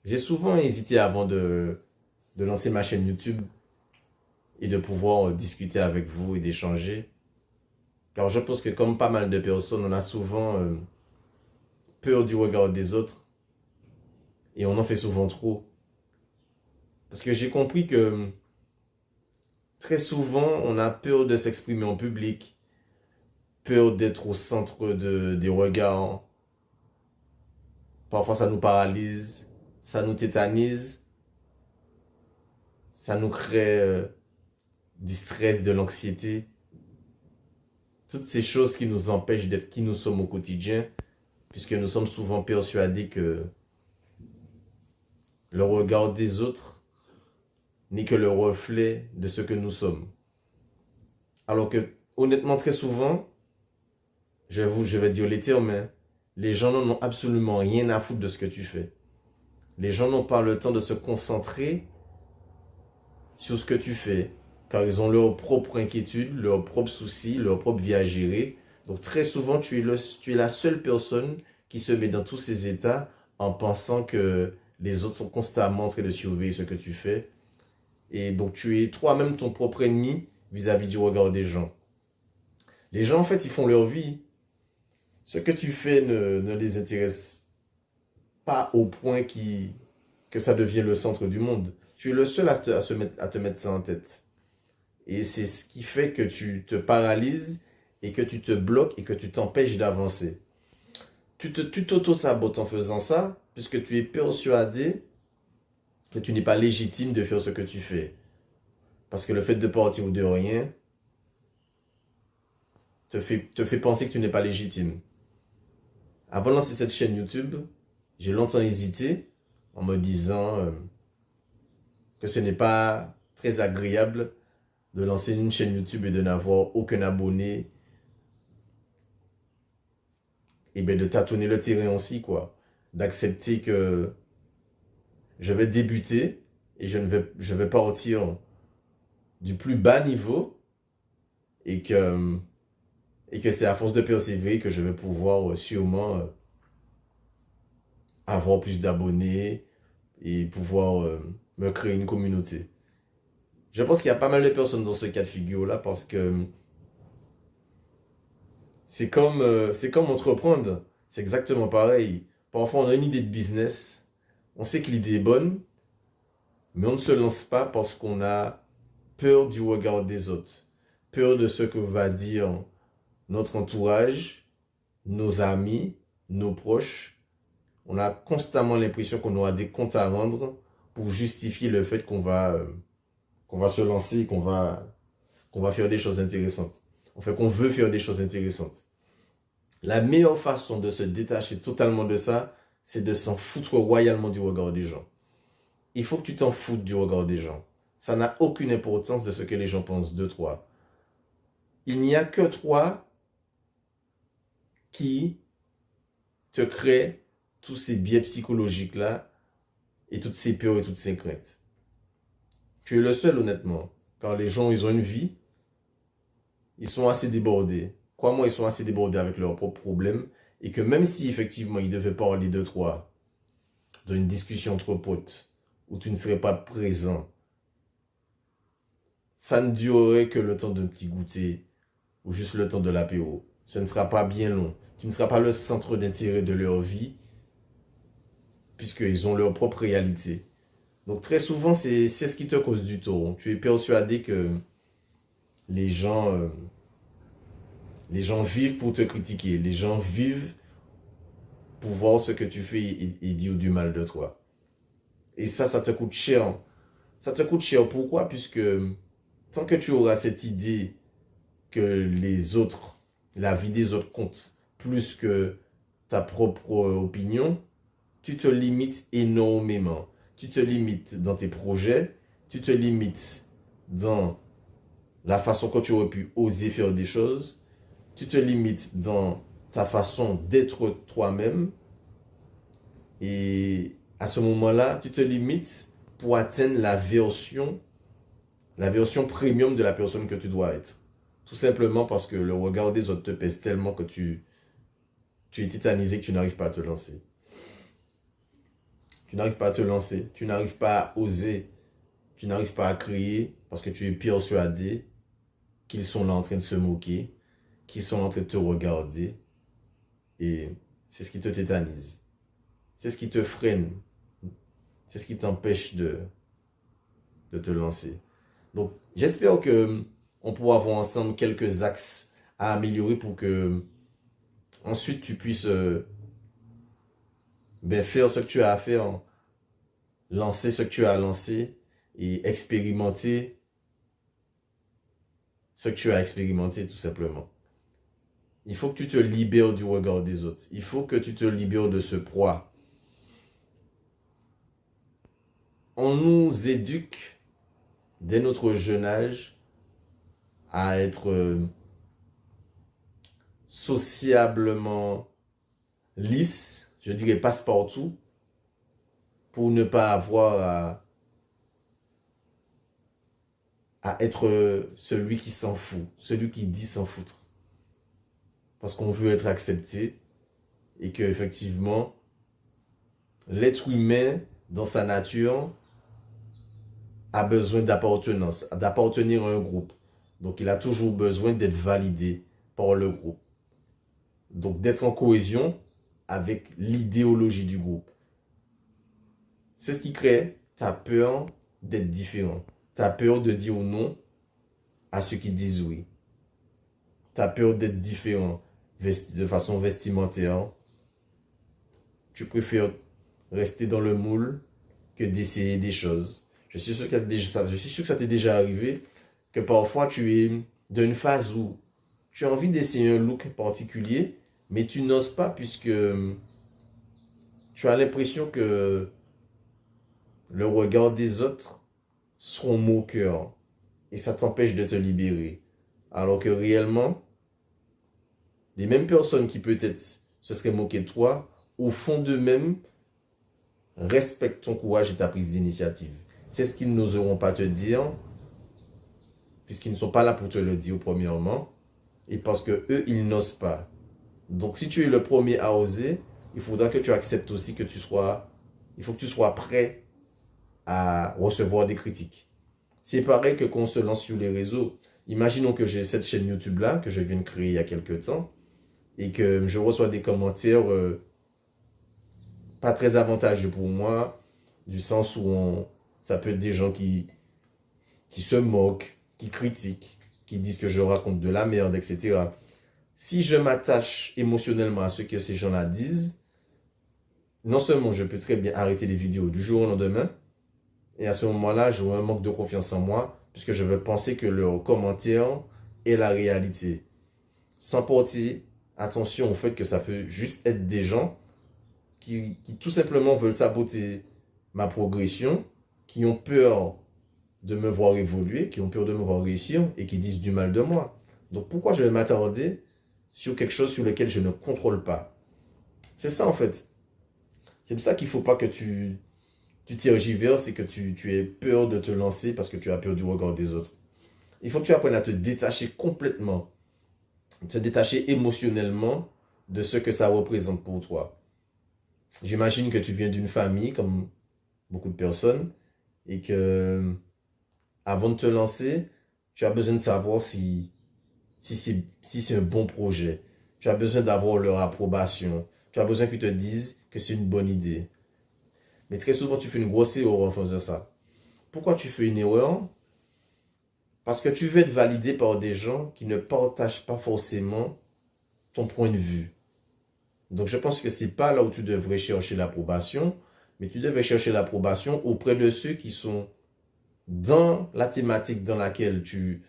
J'ai souvent hésité avant de lancer ma chaîne YouTube et de pouvoir discuter avec vous et d'échanger. Car je pense que comme pas mal de personnes, on a souvent peur du regard des autres et on en fait souvent trop. Parce que j'ai compris que très souvent, on a peur de s'exprimer en public, peur d'être au centre des regards. Parfois, ça nous paralyse, ça nous tétanise, ça nous crée du stress, de l'anxiété. Toutes ces choses qui nous empêchent d'être qui nous sommes au quotidien, puisque nous sommes souvent persuadés que le regard des autres n'est que le reflet de ce que nous sommes. Alors que, honnêtement, très souvent, je vais dire les termes, hein, les gens n'en ont absolument rien à foutre de ce que tu fais. Les gens n'ont pas le temps de se concentrer sur ce que tu fais, car ils ont leurs propres inquiétudes, leurs propres soucis, leur propre vie à gérer. Donc très souvent, tu es la seule personne qui se met dans tous ces états en pensant que les autres sont constamment en train de surveiller ce que tu fais. Et donc tu es toi-même ton propre ennemi vis-à-vis du regard des gens. Les gens, en fait, ils font leur vie. Ce que tu fais ne les intéresse pas au point que ça devient le centre du monde. Tu es le seul à te mettre ça en tête. Et c'est ce qui fait que tu te paralyses et que tu te bloques et que tu t'empêches d'avancer. Tu t'auto-sabotes en faisant ça, puisque tu es persuadé que tu n'es pas légitime de faire ce que tu fais. Parce que le fait de partir ou de rien te fait penser que tu n'es pas légitime. Avant de lancer cette chaîne YouTube, j'ai longtemps hésité en me disant que ce n'est pas très agréable de lancer une chaîne YouTube et de n'avoir aucun abonné et bien de tâtonner le terrain aussi, quoi. D'accepter que je vais débuter et je vais partir du plus bas niveau et et que c'est à force de persévérer que je vais pouvoir sûrement avoir plus d'abonnés et pouvoir me créer une communauté. Je pense qu'il y a pas mal de personnes dans ce cas de figure-là parce que c'est comme entreprendre. C'est exactement pareil. Parfois, on a une idée de business. On sait que l'idée est bonne, mais on ne se lance pas parce qu'on a peur du regard des autres. Peur de ce que va dire notre entourage, nos amis, nos proches. On a constamment l'impression qu'on aura des comptes à rendre pour justifier le fait qu'on va se lancer et qu'on va faire des choses intéressantes. En fait, qu'on veut faire des choses intéressantes. La meilleure façon de se détacher totalement de ça, c'est de s'en foutre royalement du regard des gens. Il faut que tu t'en foutes du regard des gens. Ça n'a aucune importance de ce que les gens pensent de toi. Il n'y a que toi qui te crée tous ces biais psychologiques-là et toutes ces peurs et toutes ces craintes. Tu es le seul, honnêtement. Car les gens, ils ont une vie, ils sont assez débordés. Crois-moi, ils sont assez débordés avec leurs propres problèmes et que même si effectivement ils devaient parler de toi dans une discussion entre potes où tu ne serais pas présent, ça ne durerait que le temps d'un petit goûter ou juste le temps de l'apéro. Ce ne sera pas bien long. Tu ne seras pas le centre d'intérêt de leur vie puisqu'ils ont leur propre réalité. Donc très souvent, c'est ce qui te cause du tort. Tu es persuadé que les gens, euh, les gens vivent pour te critiquer. Les gens vivent pour voir ce que tu fais et dire du mal de toi. Et ça te coûte cher. Ça te coûte cher. Pourquoi? Puisque tant que tu auras cette idée que les autres, la vie des autres compte plus que ta propre opinion, tu te limites énormément. Tu te limites dans tes projets, tu te limites dans la façon que tu aurais pu oser faire des choses, tu te limites dans ta façon d'être toi-même et à ce moment-là, tu te limites pour atteindre la version premium de la personne que tu dois être. Tout simplement parce que le regard des autres te pèse tellement que tu es tétanisé que tu n'arrives pas à te lancer. Tu n'arrives pas à te lancer. Tu n'arrives pas à oser. Tu n'arrives pas à crier parce que tu es persuadé qu'ils sont là en train de se moquer, qu'ils sont là en train de te regarder. Et c'est ce qui te tétanise. C'est ce qui te freine. C'est ce qui t'empêche de te lancer. Donc, j'espère que on pourra avoir ensemble quelques axes à améliorer pour que ensuite tu puisses faire ce que tu as à faire, lancer ce que tu as à lancer et expérimenter ce que tu as expérimenté tout simplement. Il faut que tu te libères du regard des autres. Il faut que tu te libères de ce poids. On nous éduque dès notre jeune âge à être sociablement lisse, je dirais passe-partout, pour ne pas avoir à être celui qui s'en fout, celui qui dit s'en foutre. Parce qu'on veut être accepté et que effectivement, l'être humain, dans sa nature, a besoin d'appartenance, d'appartenir à un groupe. Donc, il a toujours besoin d'être validé par le groupe. Donc, d'être en cohésion avec l'idéologie du groupe. C'est ce qui crée ta peur d'être différent. Ta peur de dire non à ceux qui disent oui. Ta peur d'être différent de façon vestimentaire. Tu préfères rester dans le moule que d'essayer des choses. Je suis sûr que ça t'est déjà arrivé, que parfois tu es dans une phase où tu as envie d'essayer un look particulier, mais tu n'oses pas puisque tu as l'impression que le regard des autres seront moqueurs et ça t'empêche de te libérer. Alors que réellement, les mêmes personnes qui peut-être se seraient moquées de toi, au fond d'eux-mêmes, respectent ton courage et ta prise d'initiative. C'est ce qu'ils n'oseront pas te dire, puisqu'ils ne sont pas là pour te le dire premièrement, et parce que eux, ils n'osent pas. Donc si tu es le premier à oser, il faudra que tu acceptes aussi que il faut que tu sois prêt à recevoir des critiques. C'est pareil que quand on se lance sur les réseaux. Imaginons que j'ai cette chaîne YouTube-là, que je viens de créer il y a quelques temps, et que je reçois des commentaires pas très avantageux pour moi, du sens où ça peut être des gens qui se moquent, qui critiquent, qui disent que je raconte de la merde, etc. Si je m'attache émotionnellement à ce que ces gens-là disent, non seulement je peux très bien arrêter les vidéos du jour au lendemain, et à ce moment-là, j'aurai un manque de confiance en moi, puisque je vais penser que leur commentaire est la réalité. Sans porter attention au fait que ça peut juste être des gens qui tout simplement veulent saboter ma progression, qui ont peur de me voir évoluer, qui ont peur de me voir réussir et qui disent du mal de moi. Donc pourquoi je vais m'attarder sur quelque chose sur lequel je ne contrôle pas? C'est ça en fait. C'est pour ça qu'il ne faut pas que tu tergiverses et que tu aies peur de te lancer parce que tu as peur du regard des autres. Il faut que tu apprennes à te détacher complètement, te détacher émotionnellement de ce que ça représente pour toi. J'imagine que tu viens d'une famille, comme beaucoup de personnes, et que avant de te lancer, tu as besoin de savoir si c'est un bon projet. Tu as besoin d'avoir leur approbation. Tu as besoin qu'ils te disent que c'est une bonne idée. Mais très souvent, tu fais une grosse erreur en faisant ça. Pourquoi tu fais une erreur? Parce que tu veux être validé par des gens qui ne partagent pas forcément ton point de vue. Donc, je pense que ce n'est pas là où tu devrais chercher l'approbation, mais tu devrais chercher l'approbation auprès de ceux qui sont dans la thématique dans laquelle tu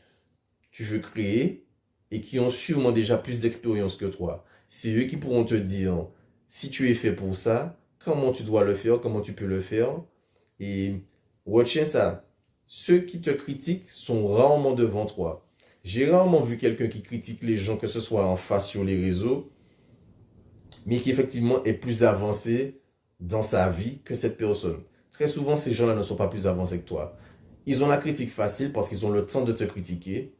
veux créer et qui ont sûrement déjà plus d'expérience que toi. C'est eux qui pourront te dire si tu es fait pour ça, comment tu dois le faire, comment tu peux le faire. Et retiens ça. Ceux qui te critiquent sont rarement devant toi. J'ai rarement vu quelqu'un qui critique les gens, que ce soit en face sur les réseaux, mais qui effectivement est plus avancé dans sa vie que cette personne. Très souvent, ces gens-là ne sont pas plus avancés que toi. Ils ont la critique facile parce qu'ils ont le temps de te critiquer.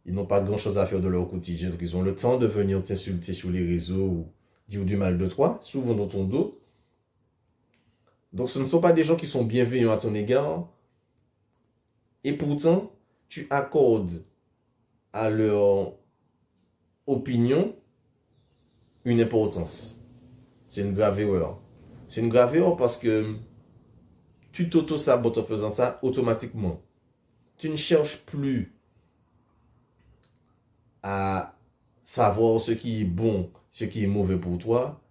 Ils n'ont pas grand-chose à faire de leur quotidien. Donc, ils ont le temps de venir t'insulter sur les réseaux ou dire du mal de toi, souvent dans ton dos. Donc ce ne sont pas des gens qui sont bienveillants à ton égard. Et pourtant, tu accordes à leur opinion une importance. C'est une grave erreur. C'est une grave erreur parce que tu t'auto-sabotes en faisant ça automatiquement. Tu ne cherches plus à savoir ce qui est bon, ce qui est mauvais pour toi.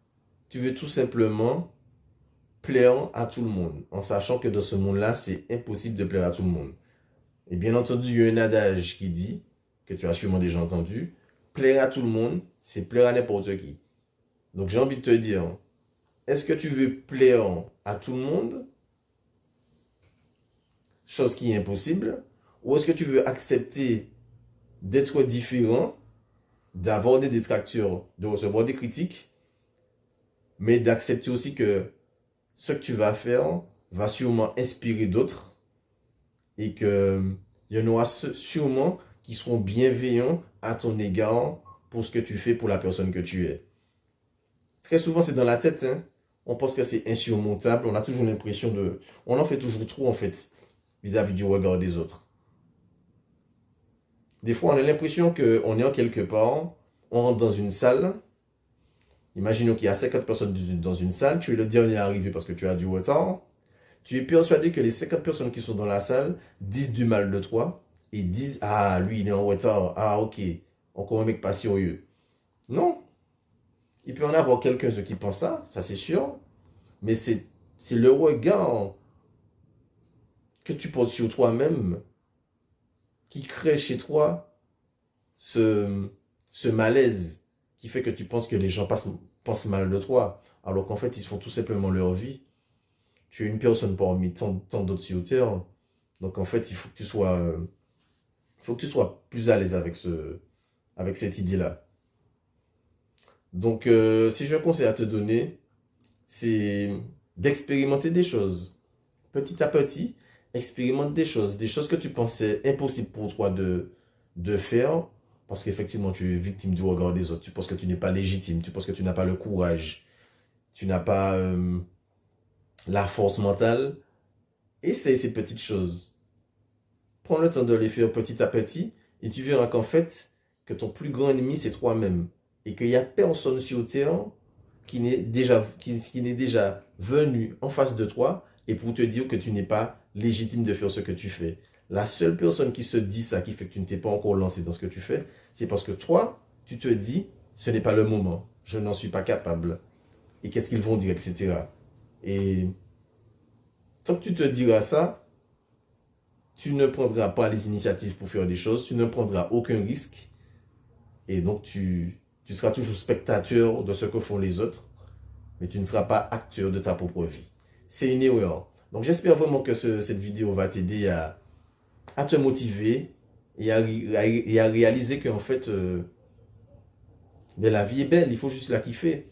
Tu veux tout simplement plaire à tout le monde, en sachant que dans ce monde-là, c'est impossible de plaire à tout le monde. Et bien entendu, il y a un adage qui dit, que tu as sûrement déjà entendu, plaire à tout le monde, c'est plaire à n'importe qui. Donc j'ai envie de te dire, est-ce que tu veux plaire à tout le monde, chose qui est impossible, ou est-ce que tu veux accepter d'être différent, d'avoir des détracteurs, de recevoir des critiques, mais d'accepter aussi que ce que tu vas faire va sûrement inspirer d'autres et qu'il y en aura sûrement qui seront bienveillants à ton égard pour ce que tu fais, pour la personne que tu es. Très souvent, c'est dans la tête, hein. On pense que c'est insurmontable, on a toujours l'impression de... On en fait toujours trop, en fait, vis-à-vis du regard des autres. Des fois, on a l'impression qu'on est en quelque part, on rentre dans une salle. Imaginons qu'il y a 50 personnes dans une salle, tu es le dernier arrivé parce que tu as du retard. Tu es persuadé que les 50 personnes qui sont dans la salle disent du mal de toi et disent « Ah, lui, il est en retard. Ah, ok, encore un mec pas sérieux. » Non. Il peut y en avoir quelqu'un qui pense ça c'est sûr. Mais c'est le regard que tu portes sur toi-même qui crée chez toi ce malaise qui fait que tu penses que les gens pensent mal de toi, alors qu'en fait, ils font tout simplement leur vie. Tu es une personne parmi tant d'autres sur Terre. Donc en fait, il faut que tu sois plus à l'aise avec cette idée-là. Donc, si j'ai un conseil à te donner, c'est d'expérimenter des choses. Petit à petit, expérimente des choses que tu pensais impossibles pour toi de faire, parce qu'effectivement, tu es victime du regard des autres. Tu penses que tu n'es pas légitime, tu penses que tu n'as pas le courage, tu n'as pas la force mentale. Essaye ces petites choses. Prends le temps de les faire petit à petit, et tu verras qu'en fait, que ton plus grand ennemi, c'est toi-même. Et qu'il n'y a personne sur Terre qui n'est déjà venu en face de toi et pour te dire que tu n'es pas légitime de faire ce que tu fais. La seule personne qui se dit ça, qui fait que tu ne t'es pas encore lancé dans ce que tu fais, c'est parce que toi, tu te dis, ce n'est pas le moment, je n'en suis pas capable. Et qu'est-ce qu'ils vont dire, etc. Et tant que tu te diras ça, tu ne prendras pas les initiatives pour faire des choses, tu ne prendras aucun risque. Et donc, tu seras toujours spectateur de ce que font les autres, mais tu ne seras pas acteur de ta propre vie. C'est une erreur. Donc, j'espère vraiment que cette vidéo va t'aider à te motiver et à réaliser qu'en fait, la vie est belle, il faut juste la kiffer.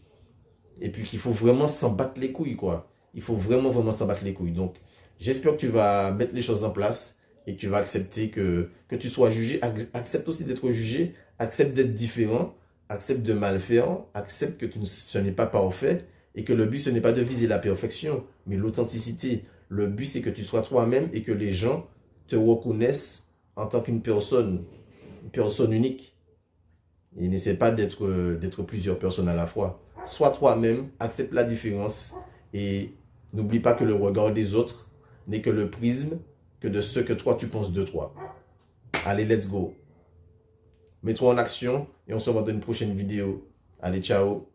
Et puis qu'il faut vraiment s'en battre les couilles, quoi. Il faut vraiment, vraiment s'en battre les couilles. Donc, j'espère que tu vas mettre les choses en place et que tu vas accepter que tu sois jugé. Accepte aussi d'être jugé, accepte d'être différent, accepte de mal faire, accepte que ce n'est pas parfait et que le but, ce n'est pas de viser la perfection, mais l'authenticité. Le but, c'est que tu sois toi-même et que les gens te reconnaissent en tant qu'une personne unique. Et n'essaie pas d'être plusieurs personnes à la fois. Sois toi-même, accepte la différence et n'oublie pas que le regard des autres n'est que le prisme que de ce que toi tu penses de toi. Allez, let's go. Mets-toi en action et on se revoit dans une prochaine vidéo. Allez, ciao.